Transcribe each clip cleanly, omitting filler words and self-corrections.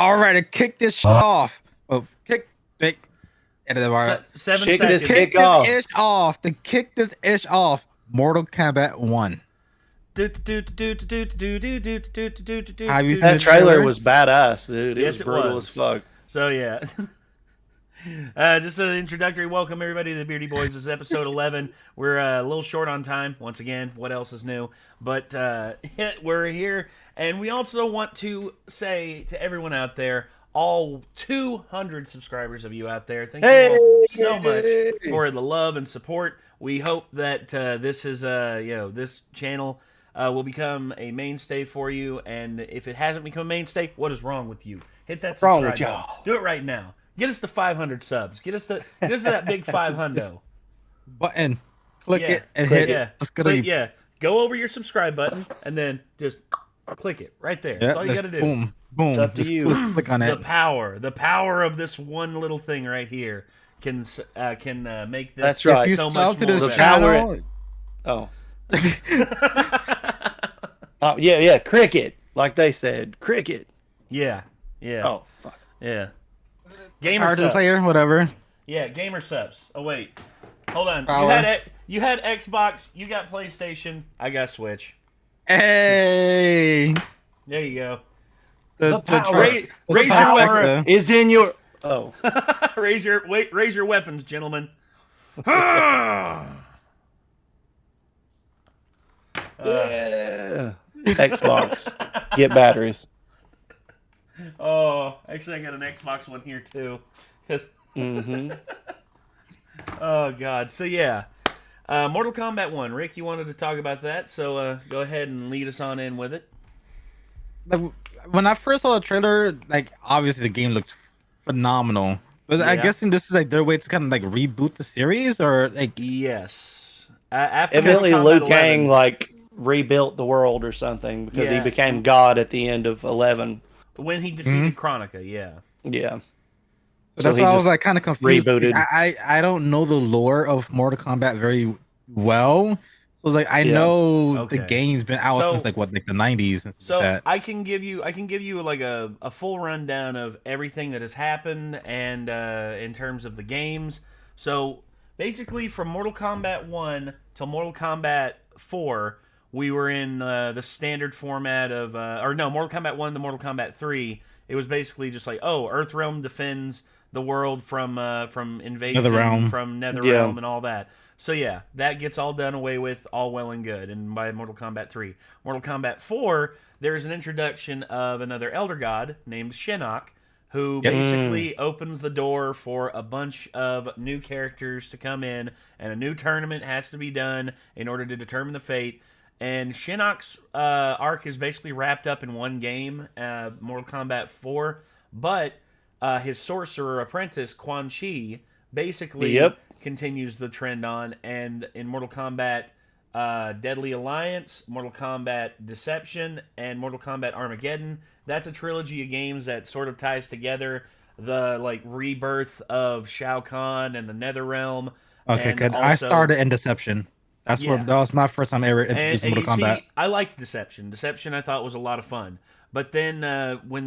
All right, to kick this shit off. Oh, kick, big. And then, all right. 7 Shake seconds. this Kick dick off. this ish off. To kick this ish off. Mortal Kombat 1. Have you seen That the trailer was badass, dude. Yes, It it was brutal was. as fuck. So yeah. Just an introductory welcome everybody to the Beardy Boys. This is episode 11. We're a little short on time once again. What else is new? But we're here, and we also want to say to everyone out there, all 200 subscribers of you out there, thank you all so much for the love and support. We hope that this is this channel will become a mainstay for you, and if it hasn't become a mainstay, what is wrong with you? Hit that subscribe Wrong with button. y'all? Do it right now. Get us to 500 subs. Get us to that big 500. button. Click Yeah, it and click, hit yeah. it. It's gonna Click, be yeah. Go over your subscribe button and then just click it right there. That's all you just got to do. Boom, boom. It's up to Just you. click on The it. power of this one little thing right here can make this That's right. If you so sub much to more this The better. power- Oh. Yeah, cricket. Like they said, cricket. Yeah. Oh, fuck. Yeah. Gamer Harden subs. player, whatever. Yeah, gamer subs. Oh wait, hold on. Power. You had Xbox. You got PlayStation. I got Switch. Hey. There you go. The power. Raise your Power weapon. is in your... Oh. raise your weapons, gentlemen. Yeah. Xbox. Get batteries. Oh, actually, I got an Xbox One here too. 'Cause- Mm-hmm. Oh God. So yeah, Mortal Kombat 1. Rick, you wanted to talk about that, so go ahead and lead us on in with it. Like, when I first saw the trailer, like obviously the game looks phenomenal. But I'm Yeah. guessing this is like their way to kind of like reboot the series, or like Yes. After Evidently, Mortal Liu Kombat Kang 11, like rebuilt the world or something because he Yeah. became God at the end of 11. when he defeated Kronika, yeah. Yeah. so that's he why I was just like kind of confused. rebooted. I don't know the lore of Mortal Kombat very well, so it's like I Yeah. know Okay. the game's been out So- since like the 90s and stuff So like that. I can give you like a full rundown of everything that has happened and in terms of the games. So basically, from Mortal Kombat 1 to Mortal Kombat 4, we were in the standard format of Mortal Kombat 1 to Mortal Kombat 3. It was basically just like, oh, Earthrealm defends the world from invasion, Netherrealm. from Netherrealm, Yeah. and all that. So yeah, that gets all done away with, all well and good, and by Mortal Kombat 3. Mortal Kombat 4, there's an introduction of another Elder God named Shinnok, who basically opens the door for a bunch of new characters to come in, and a new tournament has to be done in order to determine the fate. And Shinnok's arc is basically wrapped up in one game, Mortal Kombat 4, but his sorcerer apprentice, Quan Chi, basically Yep. continues the trend on, and in Mortal Kombat Deadly Alliance, Mortal Kombat Deception, and Mortal Kombat Armageddon, that's a trilogy of games that sort of ties together the like rebirth of Shao Kahn and the Netherrealm. Okay, and good. I also- started in Deception. That's Yeah. that was my first time ever introduced and Mortal you Kombat. see, I liked Deception. Deception I thought was a lot of fun. But then when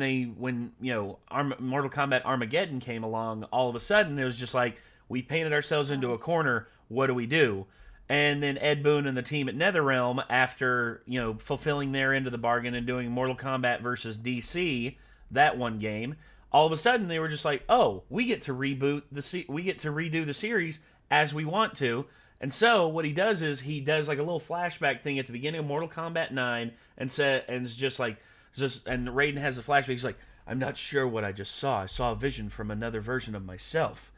Mortal Kombat Armageddon came along, all of a sudden it was just like, we painted ourselves into a corner. What do we do? And then Ed Boon and the team at NetherRealm, after fulfilling their end of the bargain and doing Mortal Kombat versus DC, that one game, all of a sudden they were just like, oh, we get to redo the series as we want to. And so what he does is he does like a little flashback thing at the beginning of Mortal Kombat 9 and it's just like and Raiden has a flashback. He's like, I'm not sure what I just saw. I saw a vision from another version of myself.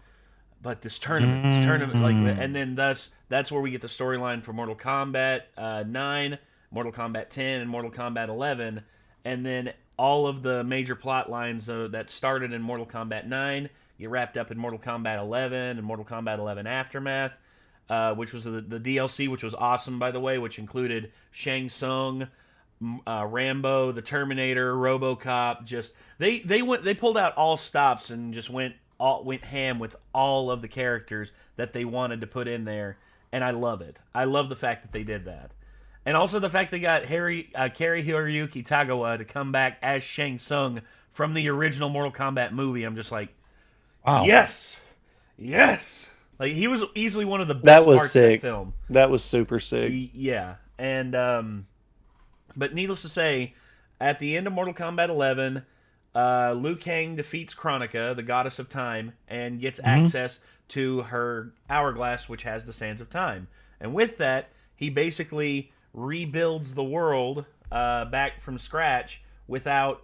But this tournament, and then that's where we get the storyline for Mortal Kombat 9, Mortal Kombat 10, and Mortal Kombat 11, and then all of the major plot lines that started in Mortal Kombat 9 get wrapped up in Mortal Kombat 11 and Mortal Kombat 11 Aftermath. Which was the DLC, which was awesome, by the way, which included Shang Tsung, Rambo, the Terminator, RoboCop. Just they pulled out all stops and just went ham with all of the characters that they wanted to put in there, and I love it. I love the fact that they did that. And also the fact they got Cary Hiroyuki Tagawa to come back as Shang Tsung from the original Mortal Kombat movie. I'm just like, Wow. yes, yes. Like he was easily one of the That best was parts of sick. that film. That was super sick. Yeah, and but needless to say, at the end of Mortal Kombat 11, Liu Kang defeats Kronika, the goddess of time, and gets access to her hourglass, which has the sands of time. And with that, he basically rebuilds the world back from scratch without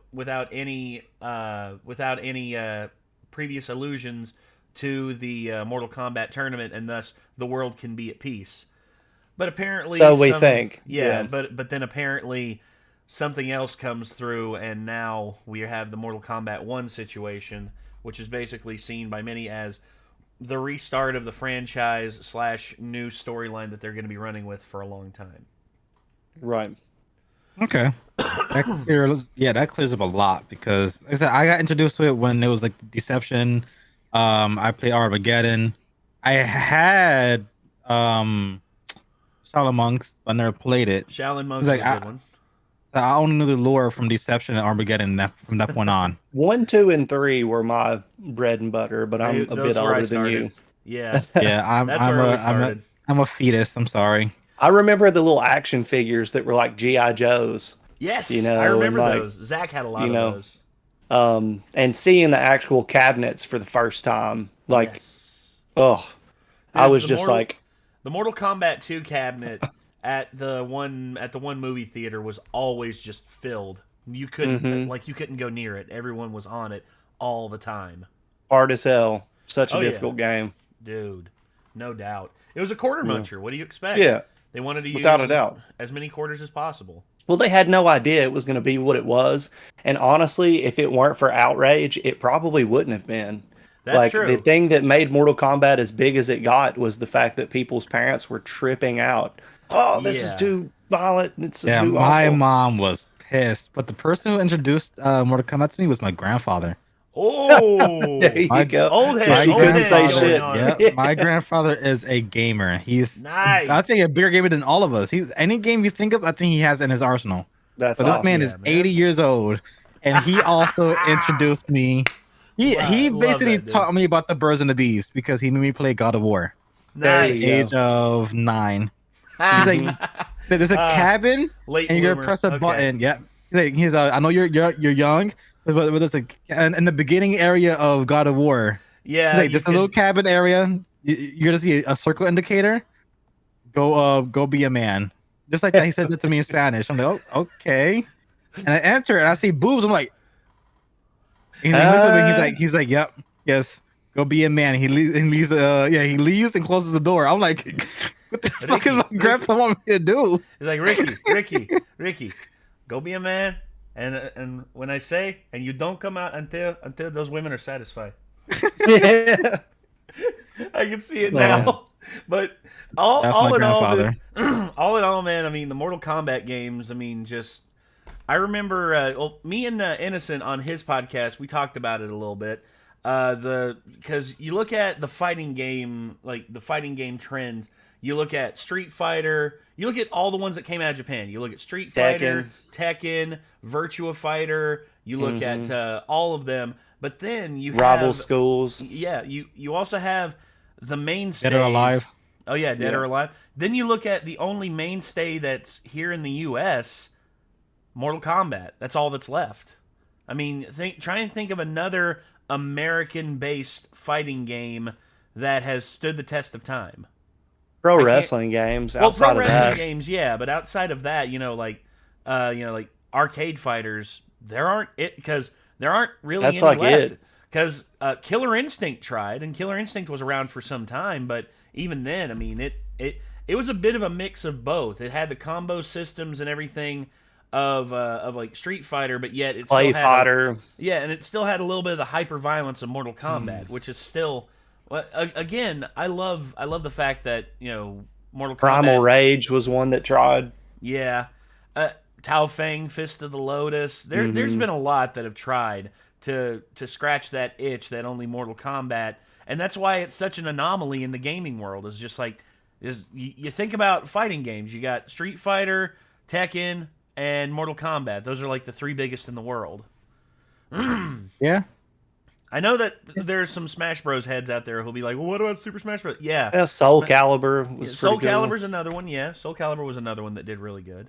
any previous allusions to the Mortal Kombat tournament, and thus the world can be at peace. But apparently, So we think. yeah. Yeah. But then apparently something else comes through, and now we have the Mortal Kombat 1 situation, which is basically seen by many as the restart of the franchise / new storyline that they're going to be running with for a long time. Right. Okay. That clears up a lot because like I said, I got introduced to it when it was like Deception. I played Armageddon. I had Shaolin Monks, but I never played it. Shaolin Monks It's is like a good one. I only knew the lore from Deception and Armageddon from that point on. 1, 2, and 3 were my bread and butter, but I'm a Those bit where I older than you. started. Yeah, Yeah, that's where we started. I'm a fetus. I'm sorry. I remember the little action figures that were like GI Joes. Yes, You know, I remember and like, those. Zach had a lot you of know, those. And seeing the actual cabinets for the first time, like, Yes. oh, I Dude, was the just Mortal- like, The Mortal Kombat 2 cabinet at the one movie theater was always just filled. You couldn't you couldn't go near it. Everyone was on it all the time. hard as hell. Such a Oh, yeah. difficult game. Dude, no doubt. It was a quarter muncher. What do you expect? Yeah, They wanted to without a use doubt. as many quarters as possible. Well, they had no idea it was going to be what it was. And honestly, if it weren't for outrage, it probably wouldn't have been. That's Like, true. the thing that made Mortal Kombat as big as it got was the fact that people's parents were tripping out. Oh, this is Yeah. too violent. It's Yeah, too my awful. mom was pissed, but the person who introduced Mortal Kombat to me was my grandfather. Oh, There you My- go. Old So head, she old couldn't head say going shit. on. Yeah, my grandfather is a gamer. He's Nice. I think a bigger gamer than all of us. He's any game you think of, I think he has in his arsenal. That's So this awesome. man Yeah, is man. 80 years old, and he also introduced me. He Wow, he love basically that, dude. taught me about the birds and the bees because he made me play God of War. There Nice. you go. Age of 9. He's like, there's a cabin, Late and you're bloomer. gonna press a Okay. button. Yep. He's I know you're young, but there's like in the beginning area of God of War. Yeah, He's like, you there's a little could- cabin area. You're gonna see a circle indicator. Go be a man. Just like that, he said that to me in Spanish. I'm like, oh, okay. And I enter and I see boobs. I'm like, he looks at me, he's like, yep, yes, go be a man. He leaves. He leaves and closes the door. I'm like, what the fuck is my grandpa want me to do? He's like, Ricky, go be a man. And when I say, and you don't come out until those women are satisfied. Yeah. I can see it now. But all That's all my in all, grandfather. dude, all in all, man. I mean, the Mortal Kombat games. I mean, just I remember. Me and Innocent on his podcast, we talked about it a little bit. Because you look at the fighting game, like the fighting game trends. You look at Street Fighter. You look at all the ones that came out of Japan. You look at Street Fighter, Tekken, Virtua Fighter. You look at all of them. But then you Rival have schools. yeah, you also have the mainstay. Dead or Alive. Oh yeah, Dead Yeah. or Alive. Then you look at the only mainstay that's here in the U.S. Mortal Kombat. That's all that's left. I mean, try and think of another American-based fighting game that has stood the test of time. Pro can't- wrestling games Well, outside pro of wrestling that. games, yeah, but outside of that, like arcade fighters, there aren't because there aren't really That's any like left. it. Because Killer Instinct tried, and Killer Instinct was around for some time, but even then, I mean, it was a bit of a mix of both. It had the combo systems and everything of like Street Fighter, but yet it Play still had fighter. yeah, and it still had a little bit of the hyper violence of Mortal Hmm. Kombat, which is still. Well, again, I love the fact that Mortal Kombat. Primal Rage was one that tried. Yeah, Tao Fang, Fist of the Lotus. There's been a lot that have tried to scratch that itch that only Mortal Kombat, and that's why it's such an anomaly in the gaming world. Is just like you think about fighting games. You got Street Fighter, Tekken, and Mortal Kombat. Those are like the three biggest in the world. Yeah. I know that there's some Smash Bros heads out there who'll be like, well, what about Super Smash Bros? Yeah. Yeah, Soul Calibur was Soul pretty cool. Calibur's another one, yeah. Soul Calibur was another one that did really good.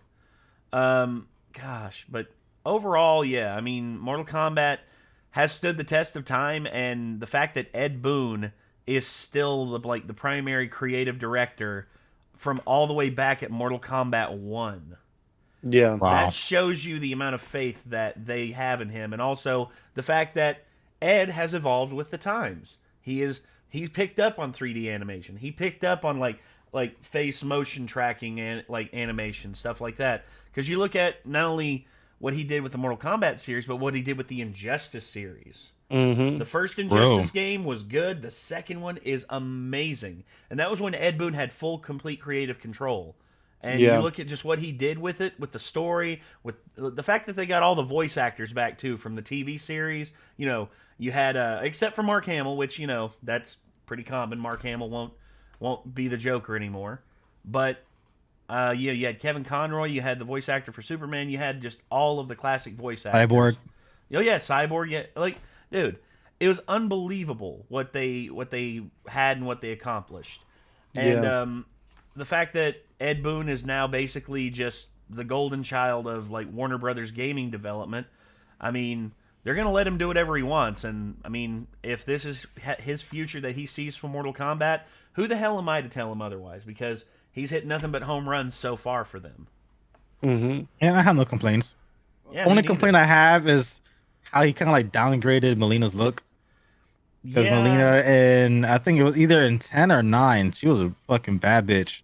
Gosh, but overall, yeah, I mean, Mortal Kombat has stood the test of time, and the fact that Ed Boon is still the primary creative director from all the way back at Mortal Kombat 1. Yeah. Wow. That shows you the amount of faith that they have in him, and also the fact that Ed has evolved with the times. He's picked up on 3D animation. He picked up on like face motion tracking and like animation stuff like that. Because you look at not only what he did with the Mortal Kombat series, but what he did with the Injustice series. Mm-hmm. The first Injustice game was good. The second one is amazing, and that was when Ed Boon had full, complete creative control. And you look at just what he did with it, with the story, with the fact that they got all the voice actors back too from the TV series. You know, you had except for Mark Hamill, which that's pretty common. Mark Hamill won't be the Joker anymore. But you had Kevin Conroy, you had the voice actor for Superman, you had just all of the classic voice actors. Cyborg. Oh yeah, Cyborg. Yeah, like dude, it was unbelievable what they had and what they accomplished. And the fact that Ed Boon is now basically just the golden child of like Warner Brothers gaming development. I mean, they're gonna let him do whatever he wants, and I mean, if this is his future that he sees for Mortal Kombat, who the hell am I to tell him otherwise? Because he's hit nothing but home runs so far for them. Mm-hmm. Yeah, I have no complaints. Yeah, Only complaint I have is how he kind of like downgraded Melina's look. Because Melina, in I think it was either in 10 or 9, she was a fucking bad bitch.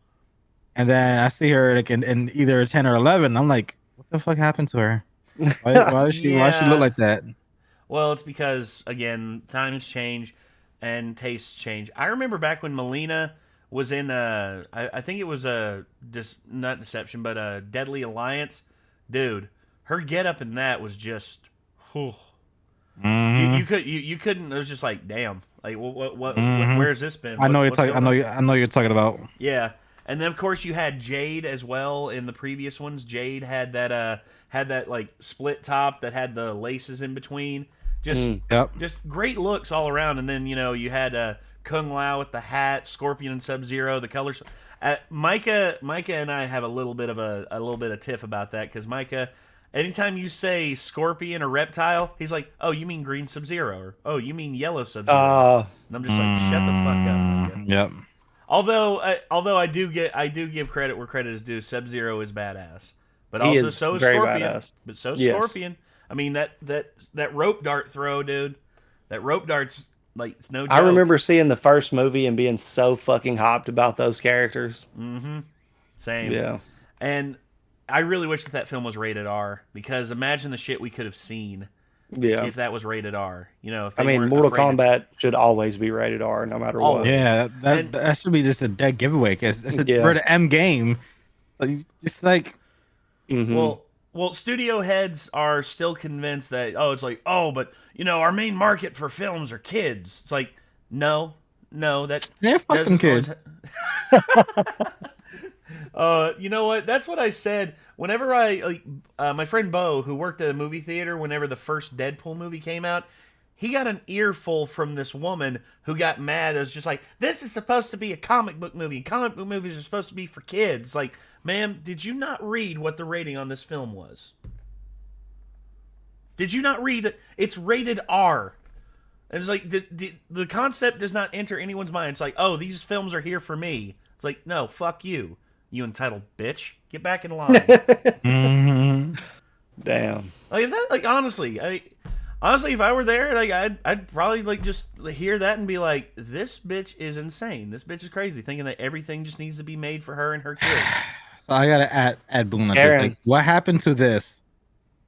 And then I see her like in either 10 or 11. I'm like, what the fuck happened to her? Why does she look like that? Well, it's because again, times change and tastes change. I remember back when Melina was in I think it was not Deception, but a Deadly Alliance. Dude, her getup in that was just whew. You couldn't. It was just like, damn. Like, where's this been? I know you're talking about. Yeah, and then of course you had Jade as well in the previous ones. Jade had that like split top that had the laces in between. Just great looks all around. And then you had Kung Lao with the hat, Scorpion and Sub-Zero. The colors. Micah and I have a little bit of tiff about that because Micah. Anytime you say scorpion or reptile, he's like, "Oh, you mean green Sub-Zero?" Or "Oh, you mean yellow Sub-Zero?" And I'm just like, "Shut the fuck up." Micah. Yep. Although I do give credit where credit is due. Sub-Zero is badass, but He also is so is very Scorpion. badass. But so Yes. Scorpion. I mean that rope dart throw, dude. That rope dart's like it's no joke. I remember seeing the first movie and being so fucking hyped about those characters. Mm-hmm. Same. Yeah. And I really wish that film was rated R because imagine the shit we could have seen if that was rated R. If I mean, Mortal Kombat should always be rated R no matter what. Yeah, that should be just a dead giveaway because it's for the M game. So it's like, well, studio heads are still convinced that but our main market for films are kids. It's like no, that they're fucking kids. You know what? That's what I said. Whenever my friend Bo, who worked at a movie theater, whenever the first Deadpool movie came out, he got an earful from this woman who got mad. It was just like, this is supposed to be a comic book movie. Comic book movies are supposed to be for kids. Like, ma'am, did you not read what the rating on this film was? Did you not read it? It's rated R. And it's like, the concept does not enter anyone's mind. It's like, oh, these films are here for me. It's like, no, fuck you. You entitled bitch. Get back in line. Damn. Honestly, if I were there, I'd probably just hear that and be like, this bitch is insane. This bitch is crazy, thinking that everything just needs to be made for her and her kids. So I gotta add Boone on this. Like, what happened to this?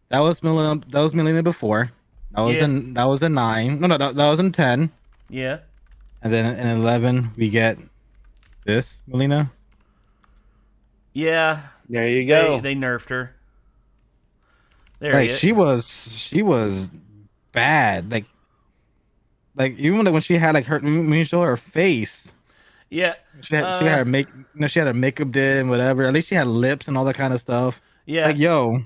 That was Melina before. That was in 9. No, that was in 10. Yeah. And then in 11 we get this Melina. Yeah. There you go. They nerfed her. She was bad. Like even when she had when you show her face. Yeah. She had her she had her makeup did and whatever. At least she had lips and all that kind of stuff. Yeah. Like, yo,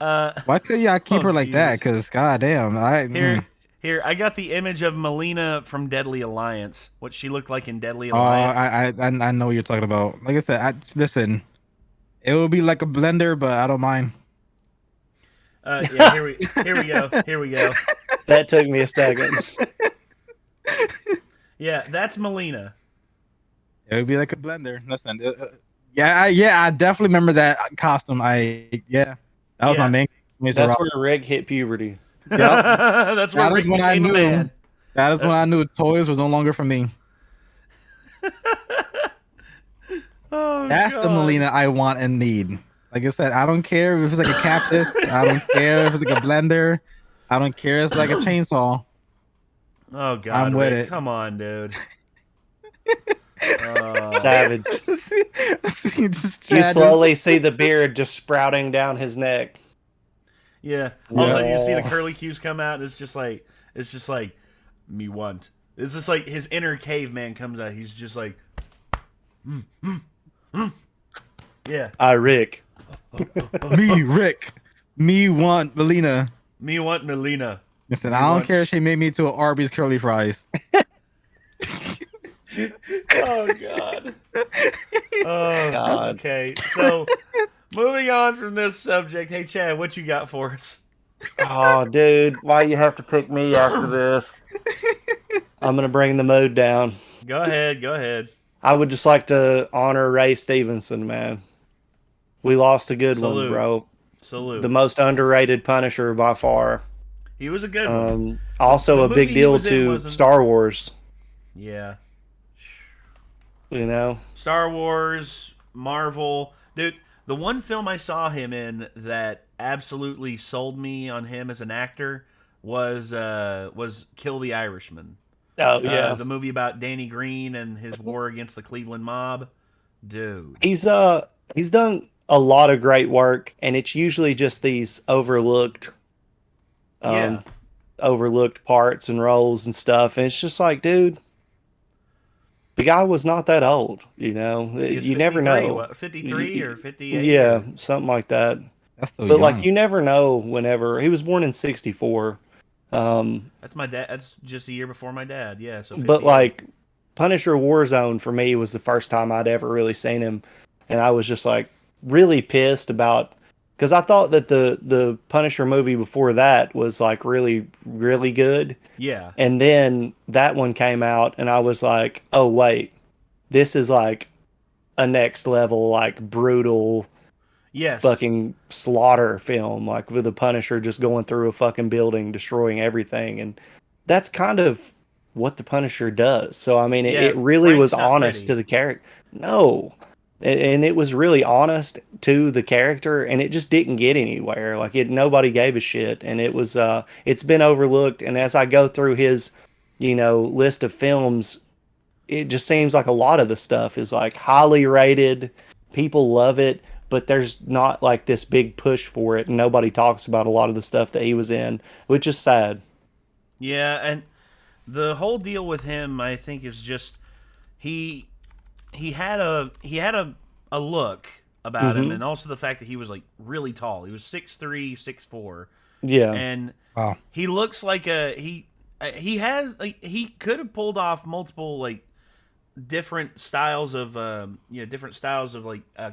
why could y'all keep her like Jesus. that? Because goddamn, Here, I got the image of Melina from Deadly Alliance. What she looked like in Deadly Oh, Alliance. I know what you're talking about. Like I said, listen, it will be like a blender, but I don't mind. Yeah, here we go. That took me a second. Yeah, that's Melina. It would be like a blender. Listen, I definitely remember that costume. That was my Yeah. main. That's where Rick hit puberty. Yep. That's where That is Rick when I became a knew. man. That is when I knew toys was no longer for me. Oh That's the God. Melina I want and need. Like I said, I don't care if it's like a cactus. I don't care if it's like a blender. I don't care if it's like a chainsaw. Oh God, I'm with Rick, it. come on, dude. Savage. Just You Chad slowly see the beard just sprouting down his neck. Yeah. All of a sudden you see the Yeah. curly cues come out, and it's just like me want. It's just like his inner caveman comes out. He's just like, yeah, Rick. me, Rick. Me want Melina. me want Melina. Listen, Me I don't want- care if she made me to an Arby's curly fries. Oh God. Oh God. Okay. So moving on from this subject, hey Chad, what you got for us? Oh, dude, why you have to pick me after this? I'm gonna bring the mood down. Go ahead. I would just like to honor Ray Stevenson, man. We lost a good one, Salute. bro. Salute. The most underrated Punisher by far. He was a good one. Also The a big movie he deal was in to wasn't- Star Wars. Yeah. You know, Star Wars, Marvel, dude. The one film I saw him in that absolutely sold me on him as an actor was Kill the Irishman. oh yeah, The movie about Danny Green and his war against the Cleveland mob. Dude. he's done a lot of great work, and it's usually just these overlooked, Yeah. overlooked parts and roles and stuff. And it's just like, dude, the guy was not that old. You know, He was you never 53, know. what, 53 or 58? Yeah, or- something like that. That's still But young. like, you never know. Whenever he was born in '64. That's my dad. That's just a year before my dad. Yeah. So. But 58. like, Punisher Warzone for me was the first time I'd ever really seen him, and I was just like really pissed about, because I thought that the Punisher movie before that was like really really good, Yeah. and then that one came out, and I was like, oh wait, this is like a next level like brutal Yes. fucking slaughter film, like with the Punisher just going through a fucking building, destroying everything, and that's kind of what the Punisher does. So I mean, Yeah, it really Frank's was not honest pretty. to the character. No, and it was really honest to the character, and it just didn't get anywhere. Like nobody gave a shit, and it was it's been overlooked. And as I go through his, list of films, it just seems like a lot of the stuff is like highly rated. People love it, but there's not like this big push for it, and nobody talks about a lot of the stuff that he was in, which is sad. Yeah, and the whole deal with him, I think, is just he had a look about him, and also the fact that he was like really tall. He was 6'3", 6'4", Yeah. and Wow. he looks like he has like he could have pulled off multiple like different styles of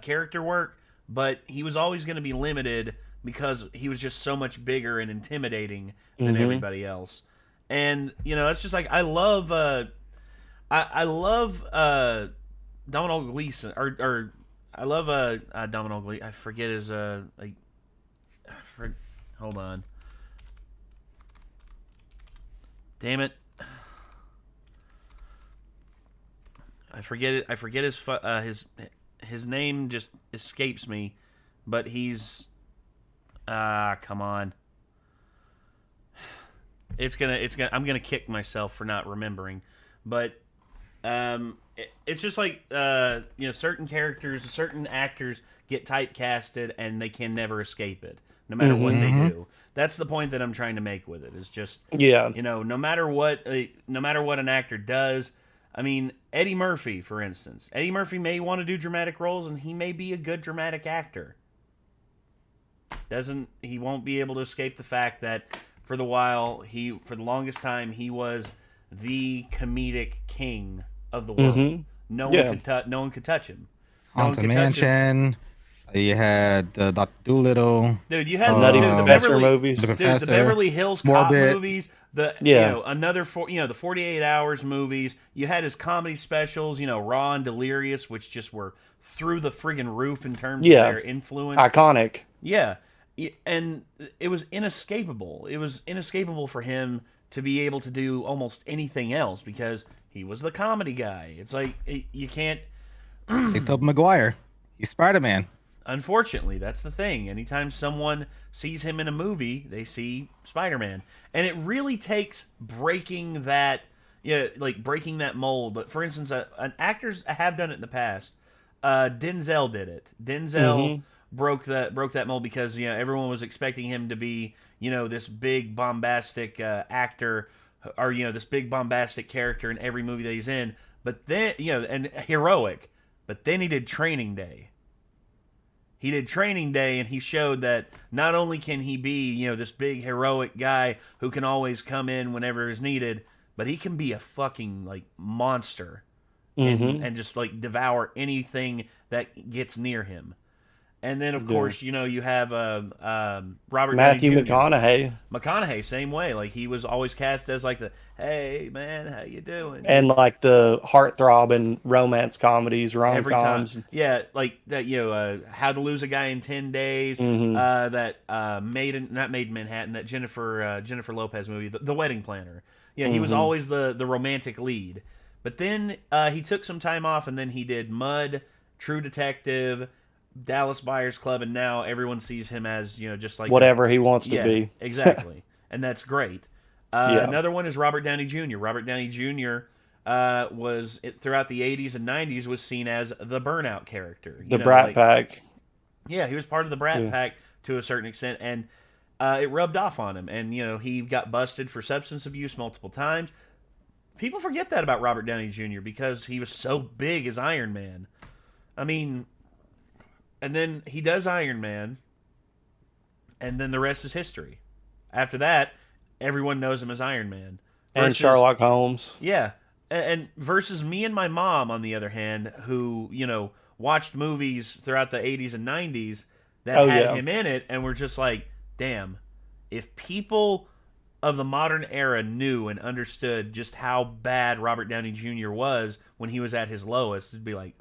character work, but he was always going to be limited because he was just so much bigger and intimidating than everybody else. And it's just like I love Domhnall Gleeson or I love Domhnall Gleeson. I forget his hold on. Damn it. I forget it. I forget his name just escapes me, but he's come on. I'm gonna kick myself for not remembering, but it's just like certain characters, certain actors get typecasted and they can never escape it, no matter what they do. That's the point that I'm trying to make with it. Is just Yeah. no matter what an actor does. I mean, Eddie Murphy, for instance. Eddie Murphy may want to do dramatic roles, and he may be a good dramatic actor. He won't be able to escape the fact that for the longest time he was the comedic king of the world. Mm-hmm. No Yeah. no one could touch him. No one Haunted could touch him. Mansion. You had Dr. Doolittle. Dude, you The had Nutty the Professor Beverly movies. The dude, the Professor, Beverly Hills Cop Morbid. movies, the Yeah. the 48 Hours movies. You had his comedy specials, Raw and Delirious, which just were through the friggin' roof in terms Yeah. of their influence. Iconic. Yeah. And it was inescapable. It was inescapable for him to be able to do almost anything else because he was the comedy guy. It's like you can't. Hey, Tobey Maguire. He's Spider-Man. Unfortunately, that's the thing. Anytime someone sees him in a movie, they see Spider-Man, and it really takes breaking that, breaking that mold. But for instance, actors have done it in the past. Denzel did it. Denzel broke that mold because everyone was expecting him to be this big bombastic actor, or this big bombastic character in every movie that he's in. But then and heroic. But then he did Training Day. He did Training Day, and he showed that not only can he be, this big heroic guy who can always come in whenever is needed, but he can be a fucking monster and just devour anything that gets near him. And then of course, you have Robert Matthew Downey Jr. McConaughey. McConaughey, same way. He was always cast as the, hey man, how you doing? And the heartthrob and romance comedies, Every time, rom-coms. yeah, like that. How to Lose a Guy in 10 Days. That not Made in Manhattan. That Jennifer Lopez movie, the Wedding Planner. Yeah, he was always the romantic lead. But then he took some time off, and then he did Mud, True Detective, Dallas Buyers Club, and now everyone sees him as just like Whatever he wants to be. Exactly, and that's great. Another one is Robert Downey Jr. Robert Downey Jr. Was throughout the 80s and 90s was seen as the burnout character, The Brat Pack. Yeah, he was part of the Brat Pack to a certain extent, and it rubbed off on him. And he got busted for substance abuse multiple times. People forget that about Robert Downey Jr. because he was so big as Iron Man. I mean. And then he does Iron Man, and then the rest is history. After that, everyone knows him as Iron Man. And Sherlock Holmes. Yeah. And versus me and my mom, on the other hand, who, watched movies throughout the 80s and 90s that had him in it, and were just like, damn, if people of the modern era knew and understood just how bad Robert Downey Jr. was when he was at his lowest, it'd be like,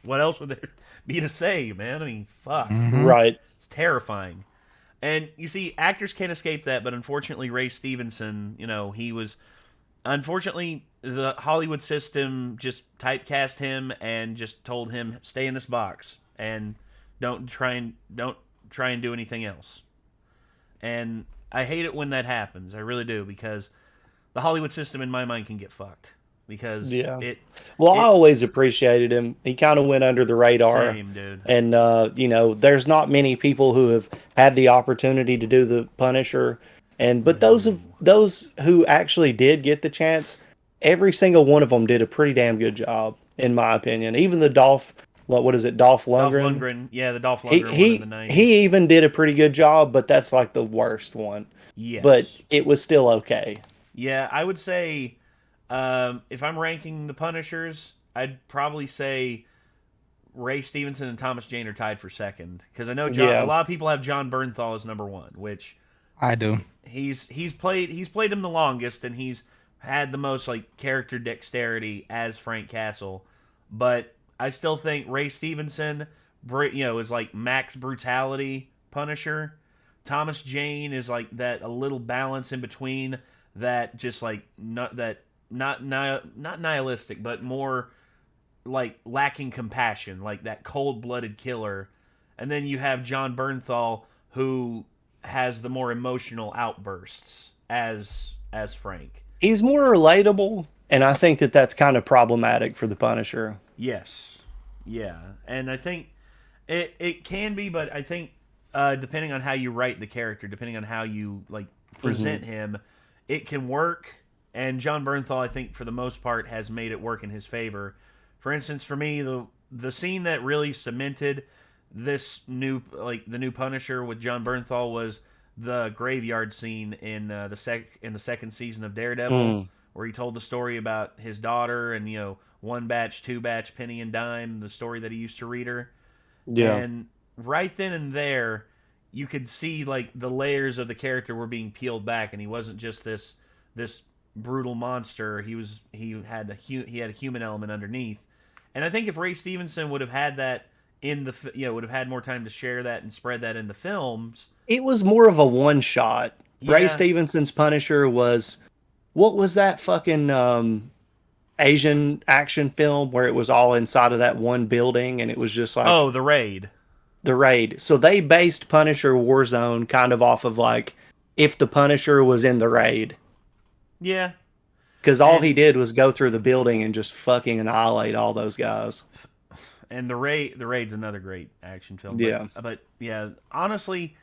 what else would there be to say, man? I mean, fuck. Right. It's terrifying. And you see, actors can't escape that, but unfortunately, Ray Stevenson, he was... Unfortunately, the Hollywood system just typecast him and just told him, stay in this box and don't try and do anything else. And I hate it when that happens. I really do, because the Hollywood system, in my mind, can get fucked. Because I always appreciated him. He kind of went under the radar. Same, dude. And, there's not many people who have had the opportunity to do the Punisher. But those who actually did get the chance, every single one of them did a pretty damn good job, in my opinion. Even the Dolph Lundgren? Dolph Lundgren. Yeah, the Dolph Lundgren one in the 90s. He even did a pretty good job, but that's the worst one. Yes. But it was still okay. Yeah, I would say... if I'm ranking the Punishers, I'd probably say Ray Stevenson and Thomas Jane are tied for second, because I know a lot of people have John Bernthal as number one, which I do. He's played him the longest, and he's had the most character dexterity as Frank Castle, but I still think Ray Stevenson, is max brutality Punisher. Thomas Jane is that a little balance in between that, just not nihilistic, but more lacking compassion, that cold-blooded killer. And then you have John Bernthal, who has the more emotional outbursts as Frank. He's more relatable, and I think that's kind of problematic for the Punisher. Yes. Yeah. And I think it can be, but I think depending on how you write the character, depending on how you present him, it can work. And John Bernthal, I think, for the most part, has made it work in his favor. For instance, for me, the scene that really cemented this the new Punisher with John Bernthal was the graveyard scene in the second season of Daredevil, Mm, where he told the story about his daughter and one batch, two batch, penny and dime, the story that he used to read her, yeah. and right then and there, you could see like the layers of the character were being peeled back, and he wasn't just this brutal monster. He had a human element underneath, and I think if Ray Stevenson would have had that in the would have had more time to share that and spread that in the films. It was more of a one shot. Ray Yeah. Stevenson's Punisher was, what was that fucking Asian action film where it was all inside of that one building and it was just like Oh, the raid. the raid. So they based Punisher Warzone kind of off of like if the Punisher was in the raid. Yeah. Because all And he did was go through the building and just fucking annihilate all those guys. and the raid's another great action film. Yeah. But yeah, honestly,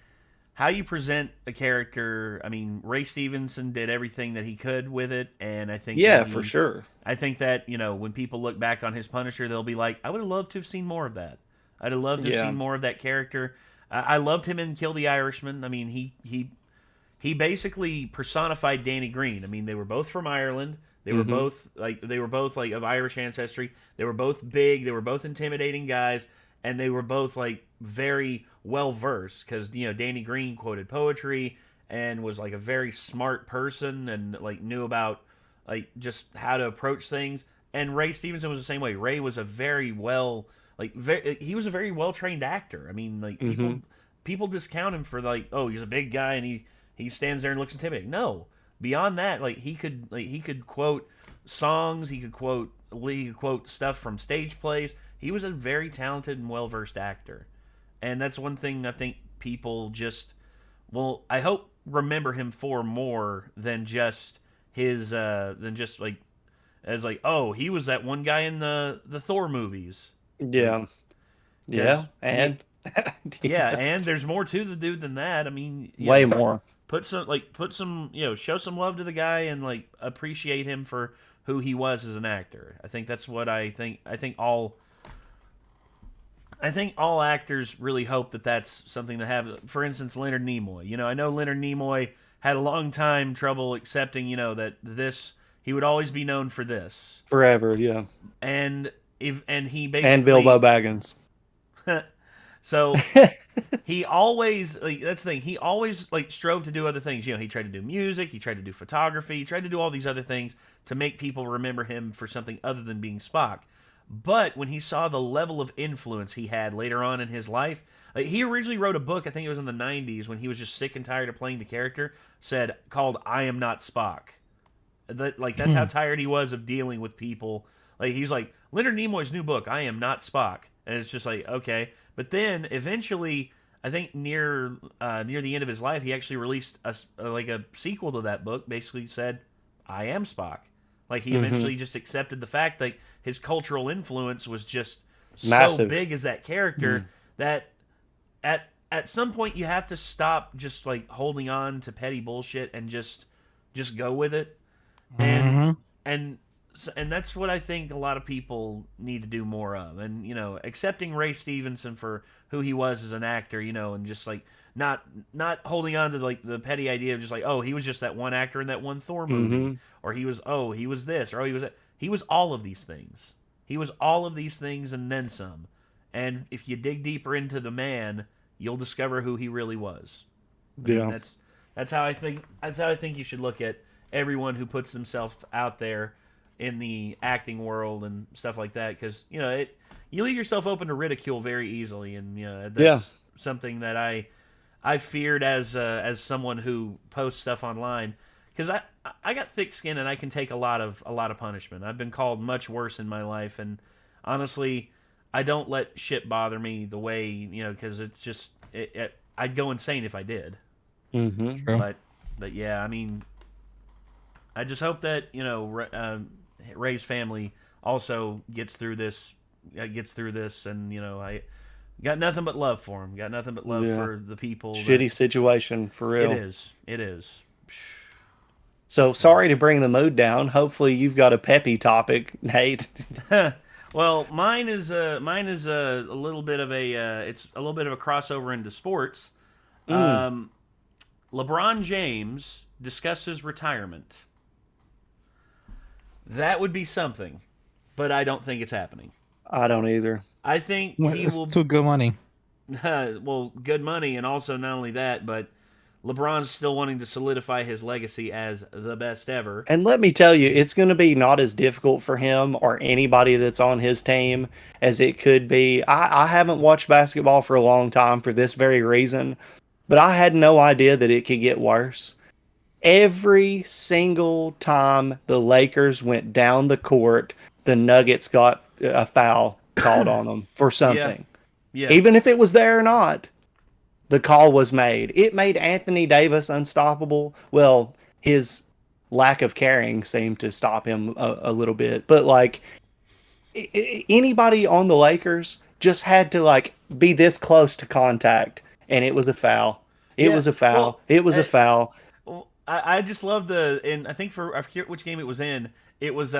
how you present a character, I mean, Ray Stevenson did everything that he could with it, and I think Yeah, that for sure. I think that, when people look back on his Punisher, they'll be like, I would have loved to have seen more of that. I'd have loved to have Yeah. seen more of that character. I loved him in Kill the Irishman. I mean, he basically personified Danny Green. I mean, they were both from Ireland. They were both like of Irish ancestry. They were both big. They were both intimidating guys, and they were both like very well versed because Danny Green quoted poetry and was like a very smart person and like knew about like just how to approach things. And Ray Stevenson was the same way. Ray was a very well he was a very well trained actor. I mean, like people discount him for like, oh, he's a big guy and he stands there and looks intimidating. No, beyond that, like he could quote songs, he could quote stuff from stage plays. He was a very talented and well versed actor, and that's one thing I think people just I hope remember him for more than just his like as like, oh, he was that one guy in the Thor movies. Yeah. Yeah. And Yeah, and there's more to the dude than that. I mean, way more. put some show some love to the guy and like appreciate him for who he was as an actor. I think that's what I think. I think all actors really hope that that's something to have. For instance, Leonard Nimoy. I know Leonard Nimoy had a long time trouble accepting, that he would always be known for this. Forever, yeah. And he basically And Bilbo Baggins. So he always that's the thing. He always strove to do other things. He tried to do music, he tried to do photography, he tried to do all these other things to make people remember him for something other than being Spock. But when he saw the level of influence he had later on in his life, he originally wrote a book, I think it was in the 90s, when he was just sick and tired of playing the character, called I Am Not Spock. That's how tired he was of dealing with people. He's like, Leonard Nimoy's new book, I Am Not Spock. And it's just like, okay. But then eventually, I think near the end of his life, he actually released a sequel to that book. Basically said, "I am Spock." Like he eventually just accepted the fact that his cultural influence was just Massive. so big as that character that at some point you have to stop just like holding on to petty bullshit and just go with it. And that's what I think a lot of people need to do more of. And, accepting Ray Stevenson for who he was as an actor, and just like not holding on to like the petty idea of just like, oh, he was just that one actor in that one Thor movie, or he was this, or he was that. He was all of these things. He was all of these things and then some. And if you dig deeper into the man, you'll discover who he really was. I mean, that's how I think. That's how I think you should look at everyone who puts themselves out there in the acting world and stuff like that, because you leave yourself open to ridicule very easily, and that's something that I feared as someone who posts stuff online, because I got thick skin and I can take a lot of punishment. I've been called much worse in my life, and honestly, I don't let shit bother me the way because it's just I'd go insane if I did. True. But yeah, I mean, I just hope that Ray's family also gets through this, and I got nothing but love for him. Got nothing but love for the people. Shitty situation, for real. It is. So sorry to bring the mood down. Hopefully you've got a peppy topic, Nate. Well, mine is a little bit of a it's a little bit of a crossover into sports. LeBron James discusses retirement. That would be something, but I don't think it's happening. I don't either. I think Well, he it's will. too good money. Well, good money, and also not only that, but LeBron's still wanting to solidify his legacy as the best ever. And let me tell you, it's going to be not as difficult for him or anybody that's on his team as it could be. I haven't watched basketball for a long time for this very reason, but I had no idea that it could get worse. Every single time the Lakers went down the court, the Nuggets got a foul called on them for something. Yeah. Even if it was there or not, the call was made. It made Anthony Davis unstoppable. Well, his lack of caring seemed to stop him a little bit. But like anybody on the Lakers just had to like be this close to contact, and it was a foul. It Yeah, was a foul. well, It was a foul. Well, I just love and I think I forget which game it was in. It was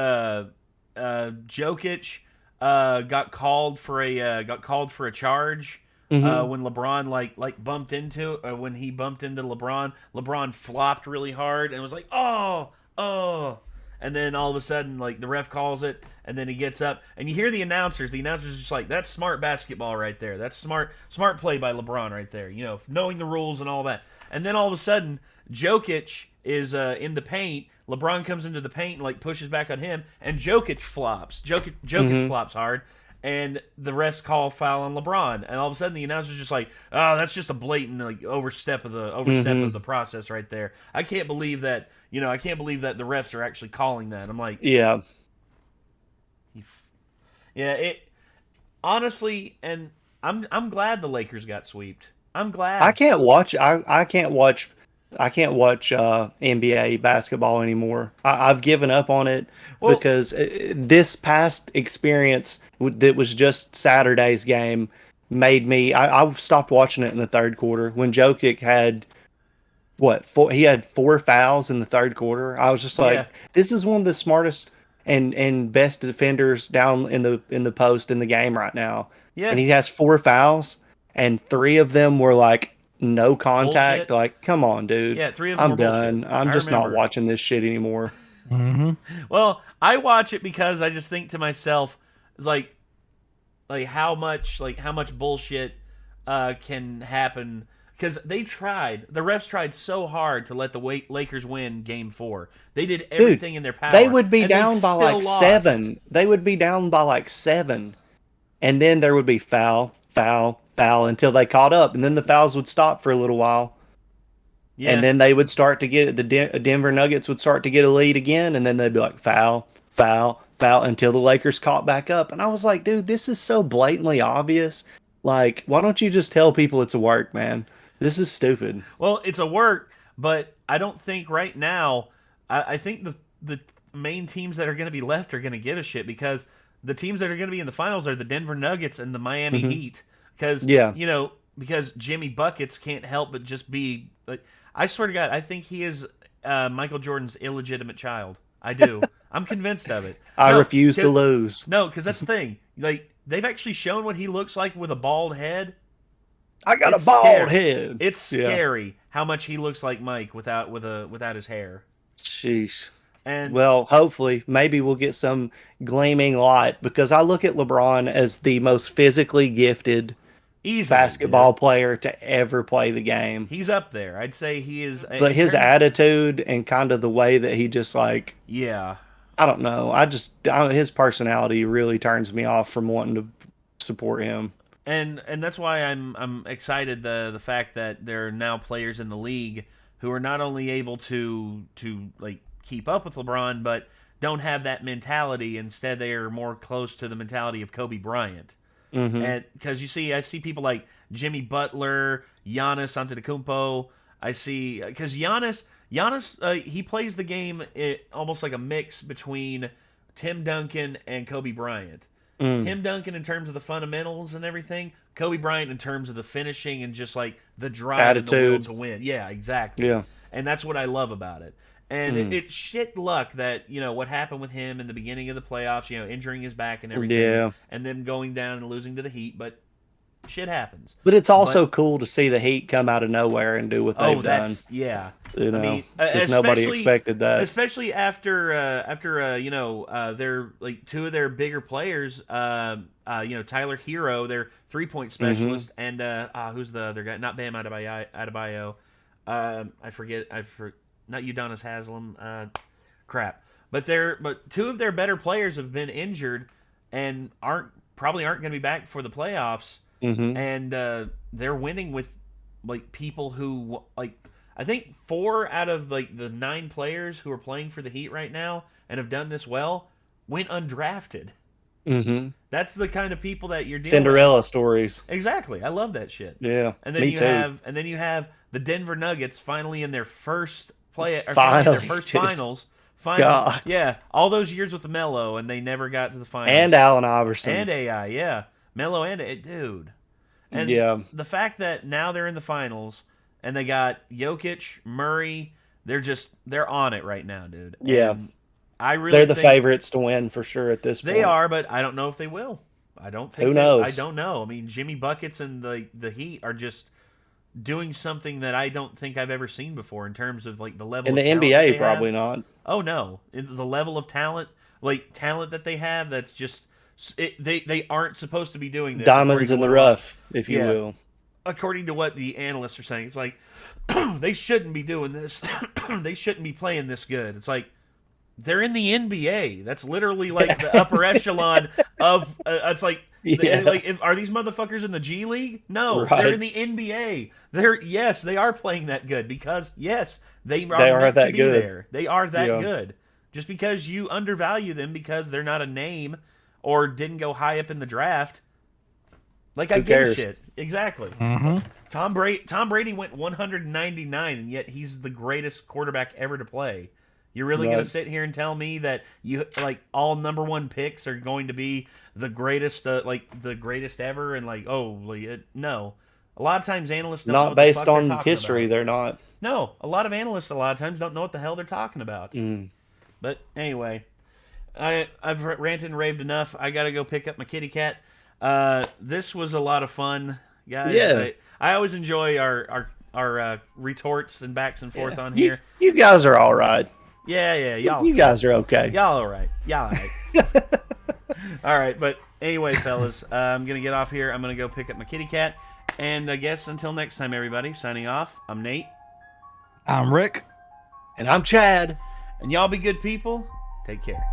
Jokic got called for a charge when LeBron like bumped into when he bumped into LeBron. LeBron flopped really hard and was like, oh, and then all of a sudden like the ref calls it, and then he gets up and you hear the announcers. The announcers just like, that's smart basketball right there. That's smart play by LeBron right there. You know, knowing the rules and all that. And then all of a sudden, Jokic is in the paint. LeBron comes into the paint and like pushes back on him, and Jokic flops. Jokic flops hard, and the refs call foul on LeBron. And all of a sudden, the announcer's just like, "Oh, that's just a blatant like overstep of the process right there." I can't believe that. You know, I can't believe that the refs are actually calling that. I'm like, Yeah. yeah. It honestly, and I'm glad the Lakers got sweeped. I'm glad. I can't watch. I can't watch. I can't watch NBA basketball anymore. I've given up on it Well- because this past experience that was just Saturday's game made me. I stopped watching it in the third quarter when Jokic had he had 4 fouls in the third quarter. I was just like, Yeah. this is one of the smartest and best defenders down in the post in the game right now. Yeah. And he has 4 fouls, and 3 of them were like no contact. Bullshit. Like, come on, dude. Yeah, 3 of them I'm were done. bullshit. I'm I just not remember. watching this shit anymore. Well, I watch it because I just think to myself, it's like how much bullshit can happen, because the refs tried so hard to let the Lakers win Game 4. They did everything in their power. They would be and they down by still like lost. 7. They would be down by like 7. And then there would be foul until they caught up, and then the fouls would stop for a little while. Yeah. And then they would start to get Denver Nuggets would start to get a lead again, and then they'd be like foul until the Lakers caught back up. And I was like, dude, this is so blatantly obvious. Like, why don't you just tell people it's a work, man? This is stupid. Well, it's a work, but I don't think right now. I think the main teams that are going to be left are going to give a shit, because the teams that are going to be in the finals are the Denver Nuggets and the Miami Heat. Because because Jimmy Buckets can't help but just be like, I swear to God, I think he is Michael Jordan's illegitimate child. I do. I'm convinced of it. I refuse to lose. No, because that's the thing. Like, they've actually shown what he looks like with a bald head. I got It's a bald scary. head. It's scary how much he looks like Mike without his hair. Sheesh. And Well, hopefully, maybe we'll get some gleaming light, because I look at LeBron as the most physically gifted easily, basketball player to ever play the game. he's up there. I'd say he is. But his attitude and kind of the way that he just like, yeah. I don't know. His personality really turns me off from wanting to support him. And that's why I'm excited the fact that there are now players in the league who are not only able to like keep up with LeBron, but don't have that mentality. Instead, they are more close to the mentality of Kobe Bryant. And because I see people like Jimmy Butler, Giannis Antetokounmpo. I see, because Giannis he plays the game almost like a mix between Tim Duncan and Kobe Bryant. Tim Duncan in terms of the fundamentals and everything, Kobe Bryant in terms of the finishing and just like the drive and the will Attitude. to win. Yeah, exactly. Yeah. And that's what I love about it. And it's shit luck that, what happened with him in the beginning of the playoffs, injuring his back and everything. Yeah. And then going down and losing to the Heat. But shit happens. But it's also cool to see the Heat come out of nowhere and do what they've done. Yeah. You know, I mean, because nobody expected that. Especially after you know, they're like two of their bigger players, you know, Tyler Hero, their 3-point specialist, and who's the other guy? Not Bam Adebayo. I forget. Not Udonis Haslam. Crap. But two of their better players have been injured and probably aren't going to be back for the playoffs. And they're winning with like people who like. I think 4 out of like the 9 players who are playing for the Heat right now and have done this well went undrafted. That's the kind of people that you're dealing Cinderella with. Stories. Exactly. I love that shit. Yeah. And then you have the Denver Nuggets finally in their first finals. God. Yeah. All those years with the Melo and they never got to the finals. And Allen Iverson. And AI, yeah. Melo and dude. And the fact that now they're in the finals and they got Jokic, Murray, they're on it right now, dude. Yeah. And they're the favorites to win for sure at this point. They are, but I don't know if they will. I don't think Who knows? I don't know. I mean, Jimmy Buckets and the Heat are just doing something that I don't think I've ever seen before in terms of like the level in of the talent NBA they probably have. not. Oh no. The level of talent that they have, that's just they aren't supposed to be doing this. Diamonds in the rough, if you will. According to what the analysts are saying, it's like they shouldn't be doing this. They shouldn't be playing this good. It's like they're in the NBA. That's literally like the upper echelon of. It's like, are these motherfuckers in the G League? No, they're in the NBA. They are playing that good because they are that good. There. They are that good. Just because you undervalue them because they're not a name or didn't go high up in the draft. Like, I give a shit. Exactly. Tom Brady went 199, and yet he's the greatest quarterback ever to play. You're really going to sit here and tell me that you like all number 1 picks are going to be the greatest, the greatest ever, and like, no. A lot of times analysts don't know what based the fuck on they're talking history. about. They're not. No, a lot of analysts don't know what the hell they're talking about. But anyway, I've ranted and raved enough. I got to go pick up my kitty cat. This was a lot of fun, guys. Yeah. I always enjoy our retorts and backs and forth on here. You guys are all right. Yeah, y'all. You guys are okay. Y'all all right. Y'all all right. All right, but anyway, fellas, I'm gonna get off here. I'm gonna go pick up my kitty cat, and I guess until next time, everybody. Signing off. I'm Nate. I'm Rick. And I'm Chad. And y'all be good people. Take care.